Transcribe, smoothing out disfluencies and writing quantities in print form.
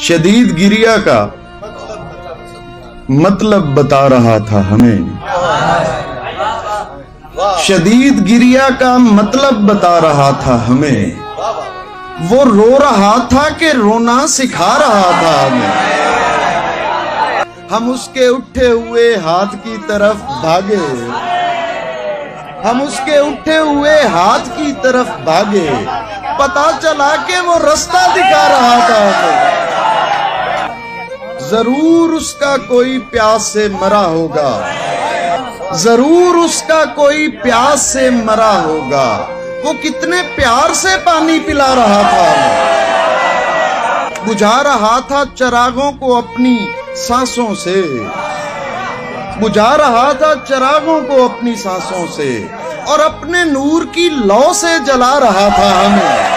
शदीद गिरिया का मतलब बता रहा था हमें। शदीद गिरिया का मतलब बता रहा था हमें। वो रो रहा था कि रोना सिखा रहा था हमें। हम उसके उठे हुए हाथ की तरफ भागे। हम उसके उठे हुए हाथ की तरफ भागे। पता चला कि वो रास्ता दिखा रहा था हमें। जरूर उसका कोई प्यास से मरा होगा। जरूर उसका कोई प्यास से मरा होगा। वो कितने प्यार से पानी पिला रहा था। बुझा रहा था चिरागों को अपनी सांसों से। बुझा रहा था चिरागों को अपनी सांसों से और अपने नूर की लौ से जला रहा था हमें।